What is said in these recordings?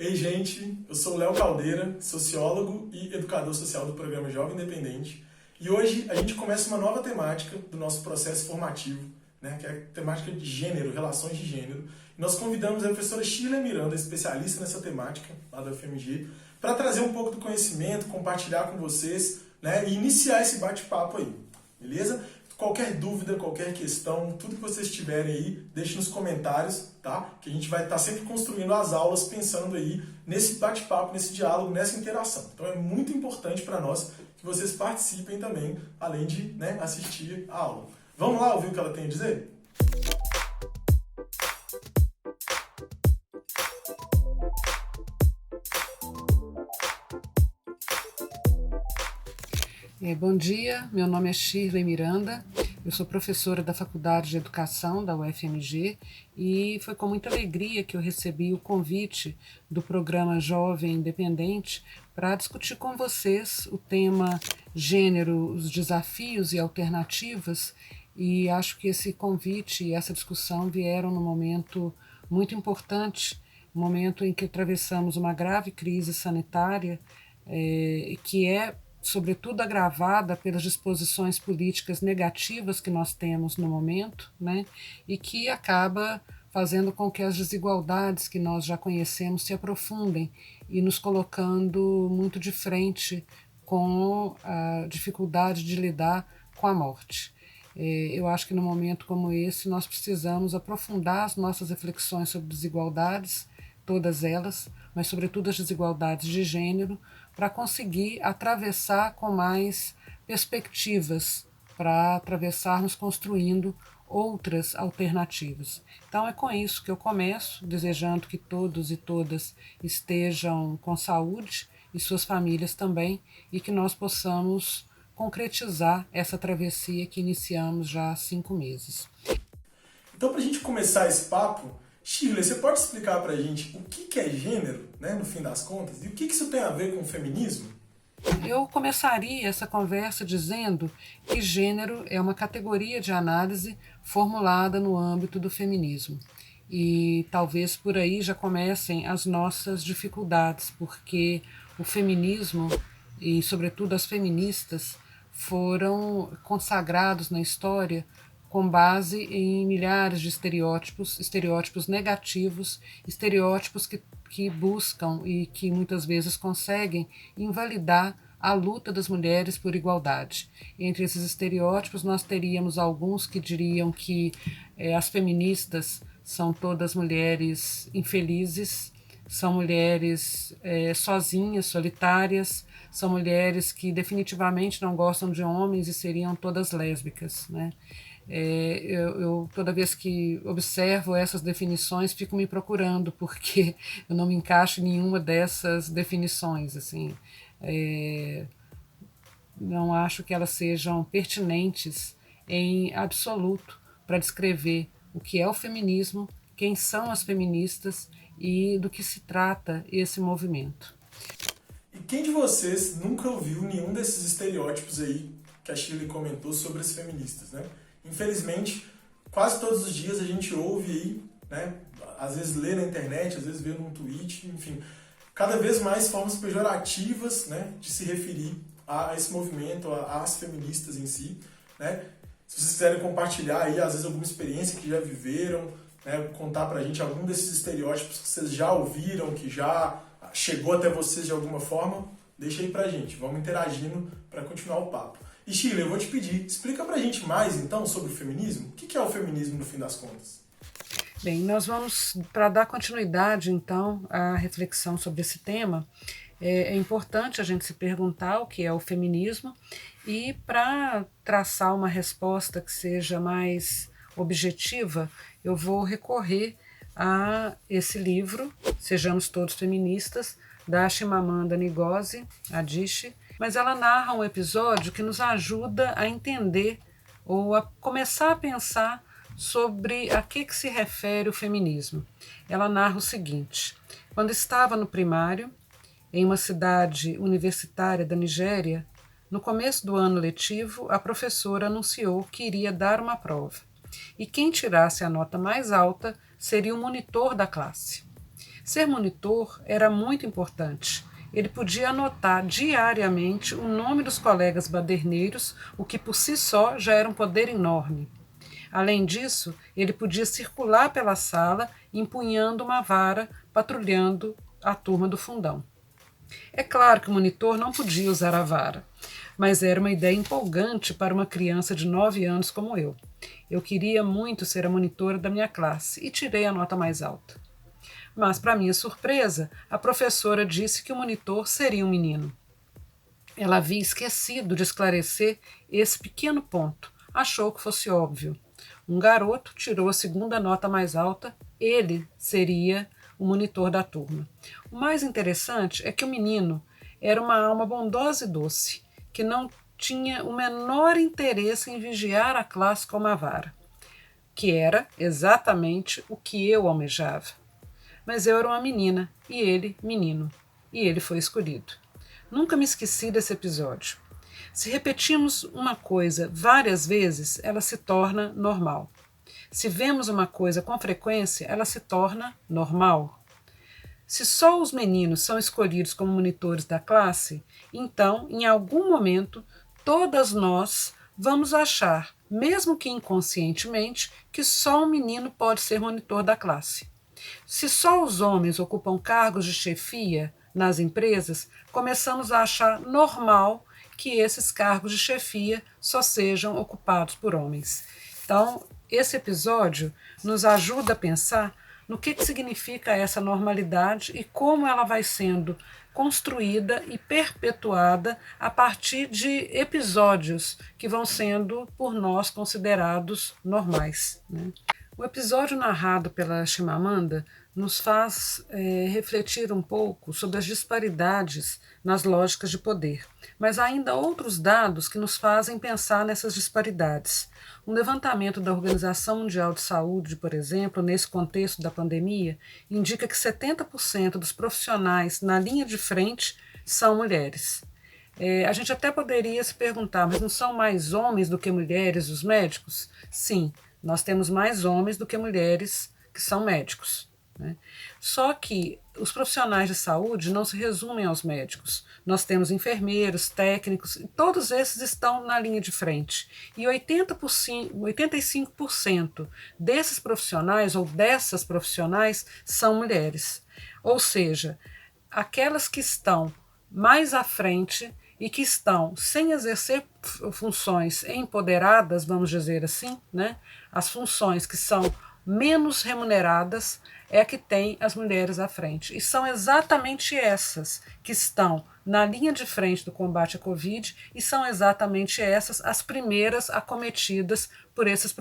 Ei, gente, eu sou o Léo Caldeira, sociólogo e educador social do programa Jovem Independente. E hoje a gente começa uma nova temática do nosso processo formativo, né, que é a temática de gênero, relações de gênero. E nós convidamos a professora Shirley Miranda, especialista nessa temática, lá da UFMG, para trazer um pouco do conhecimento, compartilhar com vocês, né, e iniciar esse bate-papo aí, beleza? Qualquer dúvida, qualquer questão, tudo que vocês tiverem aí, deixe nos comentários, tá? Que a gente vai estar sempre construindo as aulas pensando aí nesse bate-papo, nesse diálogo, nessa interação. Então é muito importante para nós que vocês participem também, além de, né, assistir a aula. Vamos lá ouvir o que ela tem a dizer? Bom dia, meu nome é Shirley Miranda, eu sou professora da Faculdade de Educação da UFMG e foi com muita alegria que eu recebi o convite do programa Jovem Independente para discutir com vocês o tema gênero, os desafios e alternativas, e acho que esse convite e essa discussão vieram num momento muito importante, um momento em que atravessamos uma grave crise sanitária que é sobretudo agravada pelas disposições políticas negativas que nós temos no momento, né, e que acaba fazendo com que as desigualdades que nós já conhecemos se aprofundem e nos colocando muito de frente com a dificuldade de lidar com a morte. Eu acho que num momento como esse nós precisamos aprofundar as nossas reflexões sobre desigualdades, todas elas, mas sobretudo as desigualdades de gênero, para conseguir atravessar com mais perspectivas, para atravessarmos construindo outras alternativas. Então é com isso que eu começo, desejando que todos e todas estejam com saúde e suas famílias também, e que nós possamos concretizar essa travessia que iniciamos já há 5 meses. Então, para a gente começar esse papo, Shirley, você pode explicar para a gente o que é gênero, né, no fim das contas, e o que isso tem a ver com o feminismo? Eu começaria essa conversa dizendo que gênero é uma categoria de análise formulada no âmbito do feminismo. E talvez por aí já comecem as nossas dificuldades, porque o feminismo e, sobretudo, as feministas foram consagrados na história com base em milhares de estereótipos, estereótipos negativos, estereótipos que buscam e que muitas vezes conseguem invalidar a luta das mulheres por igualdade. Entre esses estereótipos, nós teríamos alguns que diriam que as feministas são todas mulheres infelizes, são mulheres sozinhas, solitárias, são mulheres que definitivamente não gostam de homens e seriam todas lésbicas, né? Eu toda vez que observo essas definições fico me procurando porque eu não me encaixo em nenhuma dessas definições, assim, não acho que elas sejam pertinentes em absoluto para descrever o que é o feminismo, quem são as feministas e do que se trata esse movimento. E quem de vocês nunca ouviu nenhum desses estereótipos aí que a Shirley comentou sobre as feministas, né? Infelizmente, quase todos os dias a gente ouve aí, né? Às vezes lê na internet, às vezes vê num tweet, enfim, cada vez mais formas pejorativas, né, de se referir a esse movimento, às feministas em si, né? Se vocês quiserem compartilhar aí, às vezes, alguma experiência que já viveram, né, contar pra gente algum desses estereótipos que vocês já ouviram, que já chegou até vocês de alguma forma, deixa aí pra gente, vamos interagindo para continuar o papo. E Shirley, eu vou te pedir, explica pra gente mais então sobre o feminismo. O que é o feminismo no fim das contas? Bem, nós vamos, para dar continuidade então à reflexão sobre esse tema, é importante a gente se perguntar o que é o feminismo e para traçar uma resposta que seja mais objetiva, eu vou recorrer a esse livro, Sejamos Todos Feministas, da Chimamanda Ngozi Adichie, mas ela narra um episódio que nos ajuda a entender ou a começar a pensar sobre a que se refere o feminismo. Ela narra o seguinte: quando estava no primário, em uma cidade universitária da Nigéria, no começo do ano letivo, a professora anunciou que iria dar uma prova, e quem tirasse a nota mais alta seria o monitor da classe. Ser monitor era muito importante. Ele podia anotar diariamente o nome dos colegas baderneiros, o que por si só já era um poder enorme. Além disso, ele podia circular pela sala empunhando uma vara, patrulhando a turma do fundão. É claro que o monitor não podia usar a vara, mas era uma ideia empolgante para uma criança de 9 anos como eu. Eu queria muito ser a monitora da minha classe e tirei a nota mais alta. Mas, para minha surpresa, a professora disse que o monitor seria um menino. Ela havia esquecido de esclarecer esse pequeno ponto. Achou que fosse óbvio. Um garoto tirou a segunda nota mais alta, ele seria o monitor da turma. O mais interessante é que o menino era uma alma bondosa e doce, que não tinha o menor interesse em vigiar a classe com uma vara, que era exatamente o que eu almejava. Mas eu era uma menina e ele, menino, e ele foi escolhido. Nunca me esqueci desse episódio. Se repetimos uma coisa várias vezes, ela se torna normal. Se vemos uma coisa com frequência, ela se torna normal. Se só os meninos são escolhidos como monitores da classe, então, em algum momento, todas nós vamos achar, mesmo que inconscientemente, que só um menino pode ser monitor da classe. Se só os homens ocupam cargos de chefia nas empresas, começamos a achar normal que esses cargos de chefia só sejam ocupados por homens. Então, esse episódio nos ajuda a pensar no que significa essa normalidade e como ela vai sendo construída e perpetuada a partir de episódios que vão sendo por nós considerados normais, né? O episódio narrado pela Chimamanda nos faz refletir um pouco sobre as disparidades nas lógicas de poder, mas há ainda outros dados que nos fazem pensar nessas disparidades. Um levantamento da Organização Mundial de Saúde, por exemplo, nesse contexto da pandemia, indica que 70% dos profissionais na linha de frente são mulheres. A gente até poderia se perguntar, mas não são mais homens do que mulheres os médicos? Sim, nós temos mais homens do que mulheres que são médicos, né? Só que os profissionais de saúde não se resumem aos médicos. Nós temos enfermeiros, técnicos, e todos esses estão na linha de frente. E 85% desses profissionais ou dessas profissionais são mulheres. Ou seja, aquelas que estão mais à frente e que estão sem exercer funções empoderadas, vamos dizer assim, né? As funções que são menos remuneradas é que tem as mulheres à frente. E são exatamente essas que estão na linha de frente do combate à Covid e são exatamente essas as primeiras acometidas por esse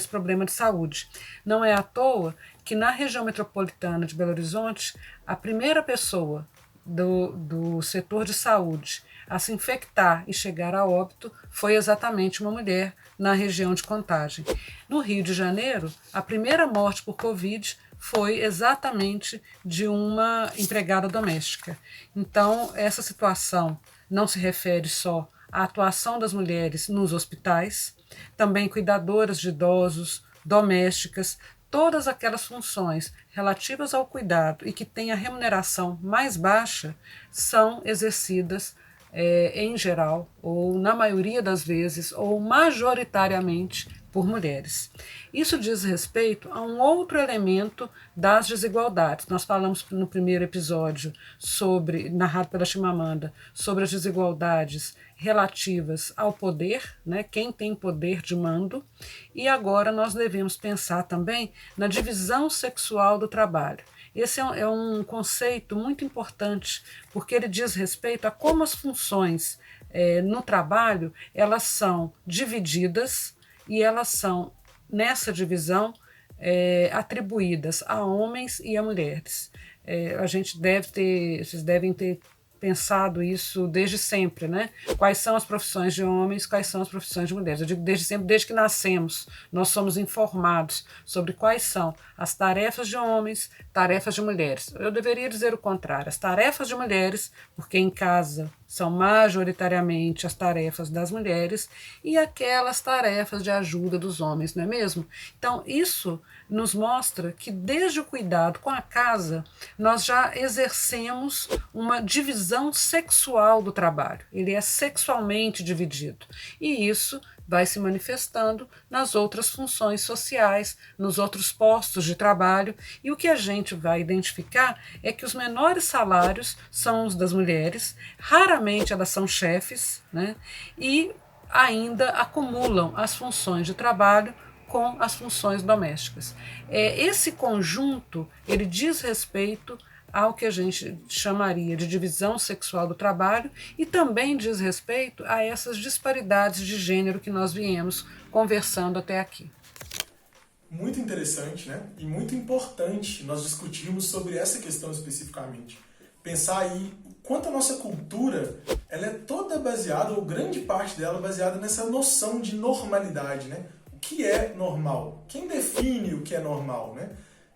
problema de saúde. Não é à toa que na região metropolitana de Belo Horizonte, a primeira pessoa do setor de saúde a se infectar e chegar a óbito foi exatamente uma mulher na região de Contagem. No Rio de Janeiro, a primeira morte por Covid foi exatamente de uma empregada doméstica. Então, essa situação não se refere só à atuação das mulheres nos hospitais, também cuidadoras de idosos, domésticas, todas aquelas funções relativas ao cuidado e que têm a remuneração mais baixa são exercidas em geral, ou na maioria das vezes, ou majoritariamente por mulheres. Isso diz respeito a um outro elemento das desigualdades. Nós falamos no primeiro episódio, narrado pela Chimamanda, sobre as desigualdades relativas ao poder, né, quem tem poder de mando, e agora nós devemos pensar também na divisão sexual do trabalho. Esse é um conceito muito importante, porque ele diz respeito a como as funções no trabalho elas são divididas e elas são, nessa divisão, atribuídas a homens e a mulheres. Vocês devem ter pensado isso desde sempre, né? Quais são as profissões de homens, quais são as profissões de mulheres. Eu digo desde sempre, desde que nascemos, nós somos informados sobre quais são as tarefas de homens, tarefas de mulheres. Eu deveria dizer o contrário, as tarefas de mulheres, porque em casa são majoritariamente as tarefas das mulheres e aquelas tarefas de ajuda dos homens, não é mesmo? Então, isso nos mostra que desde o cuidado com a casa, nós já exercemos uma divisão sexual do trabalho. Ele é sexualmente dividido. E isso vai se manifestando nas outras funções sociais, nos outros postos de trabalho, e o que a gente vai identificar é que os menores salários são os das mulheres, raramente elas são chefes, né? E ainda acumulam as funções de trabalho com as funções domésticas. Esse conjunto, ele diz respeito ao que a gente chamaria de divisão sexual do trabalho e também diz respeito a essas disparidades de gênero que nós viemos conversando até aqui. Muito interessante, né? E muito importante nós discutirmos sobre essa questão especificamente. Pensar aí o quanto a nossa cultura ela é toda baseada, ou grande parte dela, baseada nessa noção de normalidade, né? O que é normal? Quem define o que é normal, né?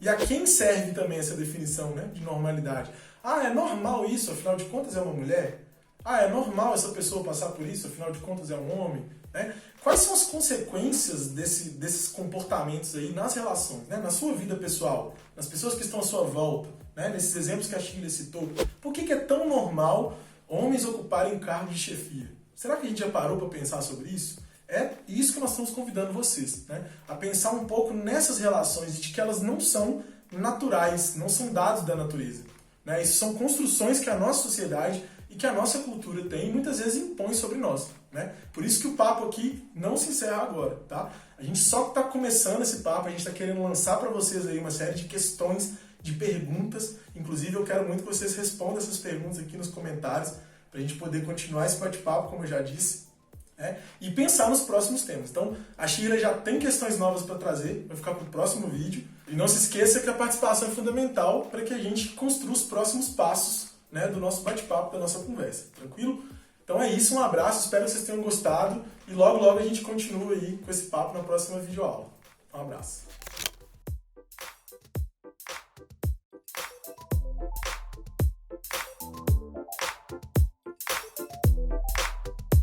E a quem serve também essa definição, né, de normalidade? Ah, é normal isso, afinal de contas é uma mulher? Ah, é normal essa pessoa passar por isso, afinal de contas é um homem? Né? Quais são as consequências desses comportamentos aí nas relações, né? Na sua vida pessoal, nas pessoas que estão à sua volta, né? Nesses exemplos que a Shirley citou? Por que é tão normal homens ocuparem cargos de chefia? Será que a gente já parou para pensar sobre isso? É isso que nós estamos convidando vocês, né? A pensar um pouco nessas relações e de que elas não são naturais, não são dados da natureza, né? Isso são construções que a nossa sociedade e que a nossa cultura tem e muitas vezes impõe sobre nós, né? Por isso que o papo aqui não se encerra agora, tá? A gente só está começando esse papo, a gente está querendo lançar para vocês aí uma série de questões, de perguntas. Inclusive eu quero muito que vocês respondam essas perguntas aqui nos comentários para a gente poder continuar esse bate-papo, como eu já disse. E pensar nos próximos temas. Então, a Shirley já tem questões novas para trazer, vai ficar para o próximo vídeo. E não se esqueça que a participação é fundamental para que a gente construa os próximos passos, né, do nosso bate-papo, da nossa conversa. Tranquilo? Então é isso, um abraço, espero que vocês tenham gostado e logo a gente continua aí com esse papo na próxima videoaula. Um abraço.